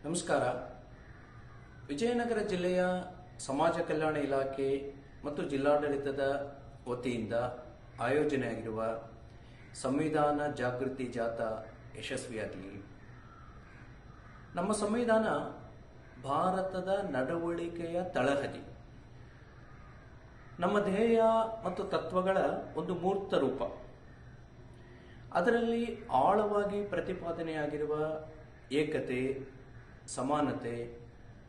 ನಮಸ್ಕಾರ. ವಿಜಯನಗರ ಜಿಲ್ಲೆಯ ಸಮಾಜ ಕಲ್ಯಾಣ ಇಲಾಖೆ ಮತ್ತು ಜಿಲ್ಲಾಡಳಿತದ ವತಿಯಿಂದ ಆಯೋಜನೆಯಾಗಿರುವ ಸಂವಿಧಾನ ಜಾಗೃತಿ ಜಾಥಾ ಯಶಸ್ವಿಯಾಗಲಿ. ನಮ್ಮ ಸಂವಿಧಾನ ಭಾರತದ ನಡವಳಿಕೆಯ ತಳಹದಿ, ನಮ್ಮ ಧ್ಯೇಯ ಮತ್ತು ತತ್ವಗಳ ಒಂದು ಮೂರ್ತ ರೂಪ. ಅದರಲ್ಲಿ ಆಳವಾಗಿ ಪ್ರತಿಪಾದನೆಯಾಗಿರುವ ಏಕತೆ, ಸಮಾನತೆ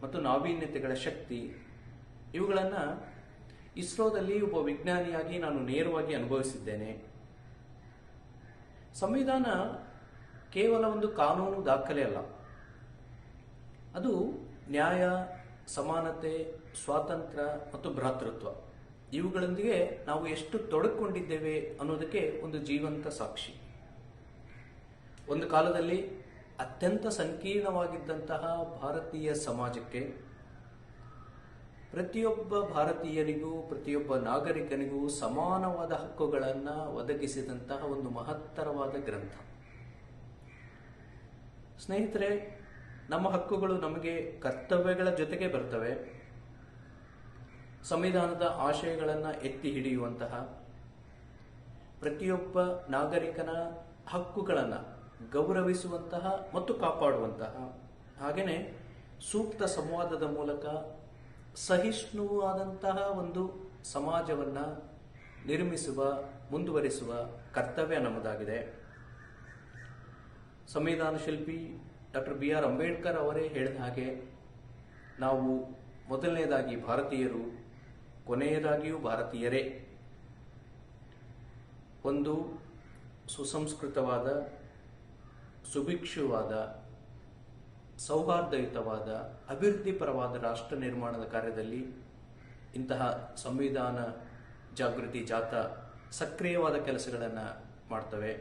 ಮತ್ತು ನಾವೀನ್ಯತೆಗಳ ಶಕ್ತಿ, ಇವುಗಳನ್ನು ಇಸ್ರೋದಲ್ಲಿ ಒಬ್ಬ ವಿಜ್ಞಾನಿಯಾಗಿ ನಾನು ನೇರವಾಗಿ ಅನುಭವಿಸಿದ್ದೇನೆ. ಸಂವಿಧಾನ ಕೇವಲ ಒಂದು ಕಾನೂನು ದಾಖಲೆ ಅಲ್ಲ, ಅದು ನ್ಯಾಯ, ಸಮಾನತೆ, ಸ್ವಾತಂತ್ರ್ಯ ಮತ್ತು ಭ್ರಾತೃತ್ವ ಇವುಗಳೊಂದಿಗೆ ನಾವು ಎಷ್ಟು ತೊಡಕೊಂಡಿದ್ದೇವೆ ಅನ್ನೋದಕ್ಕೆ ಒಂದು ಜೀವಂತ ಸಾಕ್ಷಿ. ಒಂದು ಕಾಲದಲ್ಲಿ ಅತ್ಯಂತ ಸಂಕೀರ್ಣವಾಗಿದ್ದಂತಹ ಭಾರತೀಯ ಸಮಾಜಕ್ಕೆ ಪ್ರತಿಯೊಬ್ಬ ಭಾರತೀಯನಿಗೂ, ಪ್ರತಿಯೊಬ್ಬ ನಾಗರಿಕನಿಗೂ ಸಮಾನವಾದ ಹಕ್ಕುಗಳನ್ನು ಒದಗಿಸಿದಂತಹ ಒಂದು ಮಹತ್ತರವಾದ ಗ್ರಂಥ. ಸ್ನೇಹಿತರೆ, ನಮ್ಮ ಹಕ್ಕುಗಳು ನಮಗೆ ಕರ್ತವ್ಯಗಳ ಜೊತೆಗೆ ಬರ್ತವೆ. ಸಂವಿಧಾನದ ಆಶಯಗಳನ್ನು ಎತ್ತಿ ಹಿಡಿಯುವಂತಹ, ಪ್ರತಿಯೊಬ್ಬ ನಾಗರಿಕನ ಹಕ್ಕುಗಳನ್ನು ಗೌರವಿಸುವಂತಹ ಮತ್ತು ಕಾಪಾಡುವಂತಹ, ಹಾಗೆಯೇ ಸೂಕ್ತ ಸಂವಾದದ ಮೂಲಕ ಸಹಿಷ್ಣುವಾದಂತಹ ಒಂದು ಸಮಾಜವನ್ನು ನಿರ್ಮಿಸುವ, ಮುಂದುವರಿಸುವ ಕರ್ತವ್ಯ ನಮ್ಮದಾಗಿದೆ. ಸಂವಿಧಾನ ಶಿಲ್ಪಿ ಡಾಕ್ಟರ್ BR ಅಂಬೇಡ್ಕರ್ ಅವರೇ ಹೇಳಿದ ಹಾಗೆ, ನಾವು ಮೊದಲನೇದಾಗಿ ಭಾರತೀಯರು, ಕೊನೆಯದಾಗಿಯೂ ಭಾರತೀಯರೇ. ಒಂದು ಸುಸಂಸ್ಕೃತವಾದ, ಸುಭಿಕ್ಷುವಾದ, ಸೌಹಾರ್ದಯುತವಾದ, ಅಭಿವೃದ್ಧಿಪರವಾದ ರಾಷ್ಟ್ರ ನಿರ್ಮಾಣದ ಕಾರ್ಯದಲ್ಲಿ ಇಂತಹ ಸಂವಿಧಾನ ಜಾಗೃತಿ ಜಾಥಾ ಸಕ್ರಿಯವಾದ ಕೆಲಸಗಳನ್ನು ಮಾಡ್ತವೆ.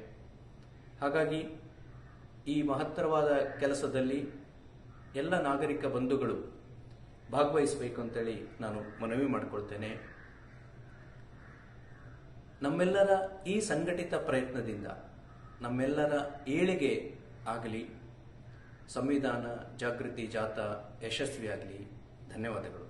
ಹಾಗಾಗಿ ಈ ಮಹತ್ತರವಾದ ಕೆಲಸದಲ್ಲಿ ಎಲ್ಲ ನಾಗರಿಕ ಬಂಧುಗಳು ಭಾಗವಹಿಸಬೇಕು ಅಂತೇಳಿ ನಾನು ಮನವಿ ಮಾಡಿಕೊಳ್ತೇನೆ. ನಮ್ಮೆಲ್ಲರ ಈ ಸಂಘಟಿತ ಪ್ರಯತ್ನದಿಂದ ನಮ್ಮೆಲ್ಲರ ಏಳಿಗೆ ಆಗಲಿ. ಸಂವಿಧಾನ ಜಾಗೃತಿ ಜಾಥಾ ಯಶಸ್ವಿಯಾಗಲಿ. ಧನ್ಯವಾದಗಳು.